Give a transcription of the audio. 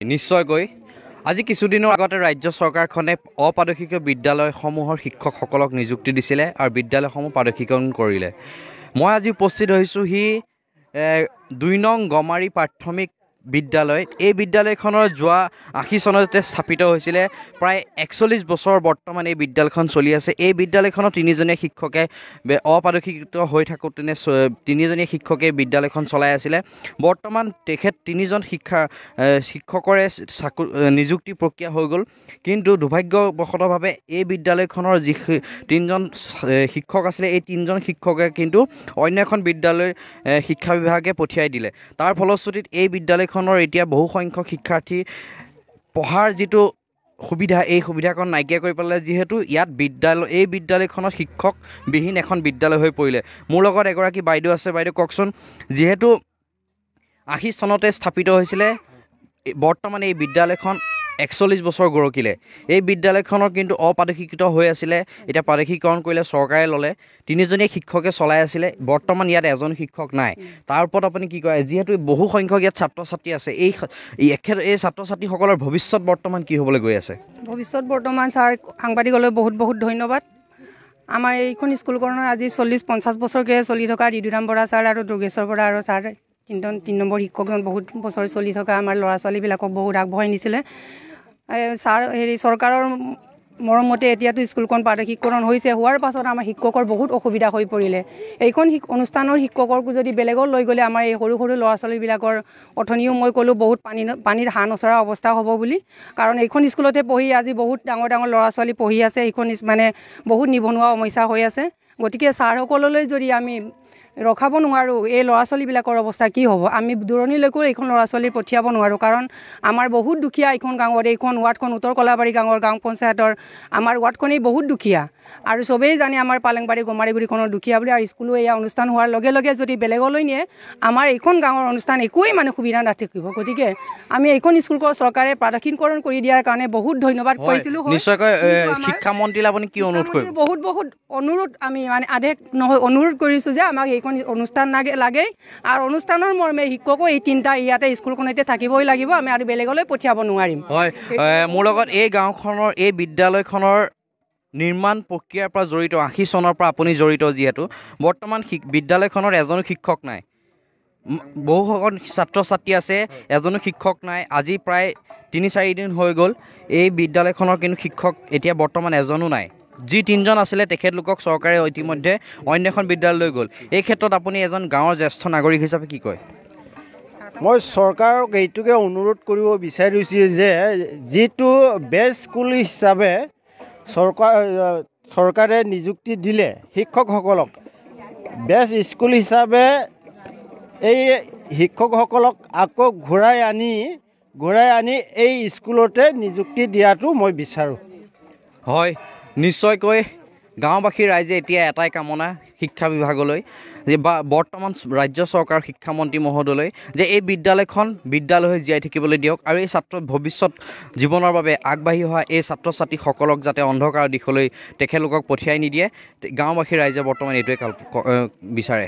নিশ্চয়কৈ আজি কিছুদিনৰ আগতে ৰাজ্য চৰকাৰখনে অপাদশিক বিদ্যালয়সমূহৰ শিক্ষকসকলক নিযুক্তি দিছিলে আৰু বিদ্যালয়সমূহ পাদশীকৰণ কৰিলে। মই আজি উপস্থিত হৈছোঁ ২ নং গমাৰি প্ৰাথমিক বিদ্যালয়। এই বিদ্যালয়খনৰ যোৱা ৮০ চনতে স্থাপিত হৈছিলে। প্ৰায় ৪১ বছৰ বৰ্তমান এই বিদ্যালয়খন চলি আছে। এই বিদ্যালয়খনত তিনিজনীয়া শিক্ষকে অপাদশিকৃত হৈ থাকোঁতে তিনিজনীয়া শিক্ষকে বিদ্যালয়খন চলাই আছিলে। বৰ্তমান তেখেত তিনিজন শিক্ষকৰে নিযুক্তি প্ৰক্ৰিয়া হৈ গ'ল, কিন্তু দুৰ্ভাগ্যবশতভাৱে এই বিদ্যালয়খনৰ যি তিনিজন শিক্ষক আছিলে, এই তিনিজন শিক্ষকে কিন্তু অন্য এখন বিদ্যালয়ৰ শিক্ষা বিভাগে পঠিয়াই দিলে। তাৰ ফলশ্ৰুতিত এই বিদ্যালয়খনৰ এতিয়া বহু সংখ্যক শিক্ষাৰ্থী পঢ়াৰ যিটো সুবিধা, এই সুবিধাকণ নাইকিয়া কৰি পেলালে, যিহেতু ইয়াত এই বিদ্যালয়খনত শিক্ষকবিহীন এখন বিদ্যালয় হৈ পৰিলে। মোৰ লগত এগৰাকী বাইদেউ আছে। বাইদেউ কওকচোন, যিহেতু ৮০ চনতে স্থাপিত হৈছিলে, বৰ্তমান এই বিদ্যালয়খন ৪১ বছৰ গৰকিলে। এই বিদ্যালয়খনৰ কিন্তু অপাদশীকৃত হৈ আছিলে, এতিয়া পাদশীকৰণ কৰিলে, চৰকাৰে ল'লে। তিনিজনীয়া শিক্ষকে চলাই আছিলে। বৰ্তমান ইয়াত এজন শিক্ষক নাই। তাৰ ওপৰত আপুনি কি কয়? যিহেতু বহু সংখ্যক ইয়াত ছাত্ৰ ছাত্ৰী আছে, এই ছাত্ৰ ছাত্ৰীসকলৰ ভৱিষ্যত বৰ্তমান কি হ'বলৈ গৈ আছে? ভৱিষ্যত বৰ্তমান ছাৰ সাংবাদিকলৈ বহুত ধন্যবাদ। আমাৰ এইখন স্কুলখনৰ আজি ৪০-৫০ বছৰকৈ চলি থকা ঋতুৰাম বৰা ছাৰ আৰু দুৰ্গেশ্বৰ বৰা আৰু ছাৰ ৩ নম্বৰ শিক্ষকজন বহুত বছৰ চলি থকা আমাৰ ল'ৰা ছোৱালীবিলাকক বহুত আগবঢ়াই নিছিলে। ছাৰ চৰকাৰৰ মৰমতে এতিয়াতো স্কুলখন পাদশীকৰণ হৈছে। হোৱাৰ পাছত আমাৰ শিক্ষকৰ বহুত অসুবিধা হৈ পৰিলে। এইখন অনুষ্ঠানৰ শিক্ষকক যদি বেলেগত লৈ গ'লে আমাৰ এই সৰু ল'ৰা ছোৱালীবিলাকৰ অথনিও মই ক'লোঁ বহুত পানীৰ হাঁহ নচৰা অৱস্থা হ'ব বুলি। কাৰণ এইখন স্কুলতে পঢ়ি আজি বহুত ডাঙৰ ল'ৰা ছোৱালী পঢ়ি আছে। এইখন মানে বহুত নিবনুৱা সমস্যা হৈ আছে। গতিকে ছাৰসকললৈ যদি আমি ৰখাব নোৱাৰোঁ, এই ল'ৰা ছোৱালীবিলাকৰ অৱস্থা কি হ'ব? আমি দূৰণিলৈকো এইখন ল'ৰা ছোৱালী পঠিয়াব নোৱাৰোঁ। কাৰণ আমাৰ বহুত দুখীয়া এইখন গাঁৱত, এইখন ৱাৰ্ডখন উত্তৰ কলাবাৰী গাঁৱৰ গাঁও পঞ্চায়তৰ আমাৰ ৱাৰ্ডখনেই বহুত দুখীয়া। আৰু চবেই জানে আমাৰ পালেংবাৰী গমাৰিগুৰিখনৰ দুখীয়া বুলি। আৰু স্কুলো এয়া অনুষ্ঠান হোৱাৰ লগে লগে যদি বেলেগলৈ নিয়ে, আমাৰ এইখন গাঁৱৰ অনুষ্ঠান একোৱেই মানে সুবিধা নাথাকিব। গতিকে আমি এইখন স্কুলখন চৰকাৰে পাদশীকৰণ কৰি দিয়াৰ কাৰণে বহুত ধন্যবাদ কৰিছিলোঁ। নিশ্চয়কৈ শিক্ষামন্ত্ৰীলৈ আপুনি কি অনুৰোধ কৰিব? বহুত অনুৰোধ, আমি মানে আদেশ নহয় অনুৰোধ কৰিছোঁ যে আমাক এইখন অনুষ্ঠান লাগে। আৰু অনুষ্ঠানৰ মৰ্মে শিক্ষকো এই তিনিটা ইয়াতে স্কুলখনতে থাকিবই লাগিব। আমি আৰু বেলেগলৈ পঠিয়াব নোৱাৰিম। হয়, মোৰ লগত এই গাঁওখনৰ এই বিদ্যালয়খনৰ নিৰ্মাণ প্ৰক্ৰিয়াৰ পৰা জড়িত, ৮০ চনৰ পৰা আপুনি জড়িত। যিহেতু বৰ্তমান বিদ্যালয়খনৰ এজনো শিক্ষক নাই, বহুসকল ছাত্ৰ ছাত্ৰী আছে, এজনো শিক্ষক নাই। আজি প্ৰায় ৩-৪ দিন হৈ গ'ল। এই বিদ্যালয়খনৰ কিন্তু শিক্ষক এতিয়া বৰ্তমান এজনো নাই। যি তিনিজন আছিলে তেখেতলোকক চৰকাৰে ইতিমধ্যে অন্য এখন বিদ্যালয়লৈ গ'ল। এই ক্ষেত্ৰত আপুনি এজন গাঁৱৰ জ্যেষ্ঠ নাগৰিক হিচাপে কি কয়? মই চৰকাৰক এইটোকে অনুৰোধ কৰিব বিচাৰিছোঁ যে যিটো বেষ্ট স্কুল হিচাপে চৰকাৰে নিযুক্তি দিলে শিক্ষকসকলক, বেষ্ট স্কুল হিচাপে এই শিক্ষকসকলক আকৌ ঘূৰাই আনি এই স্কুলতে নিযুক্তি দিয়াটো মই বিচাৰোঁ। হয়, নিশ্চয়কৈ গাঁওবাসীৰ ৰাইজে এতিয়া এটাই কামনা শিক্ষা বিভাগলৈ, যে বৰ্তমান ৰাজ্য চৰকাৰ শিক্ষামন্ত্ৰী মহোদয়লৈ, যে এই বিদ্যালয়খন বিদ্যালয় হৈ জীয়াই থাকিবলৈ দিয়ক। আৰু এই ভৱিষ্যত জীৱনৰ বাবে আগবাঢ়ি অহা এই ছাত্ৰ ছাত্ৰীসকলক যাতে অন্ধকাৰৰ দিশলৈ তেখেতলোকক পঠিয়াই নিদিয়ে, গাঁওবাসীৰ ৰাইজে বৰ্তমান এইটোৱে বিচাৰে।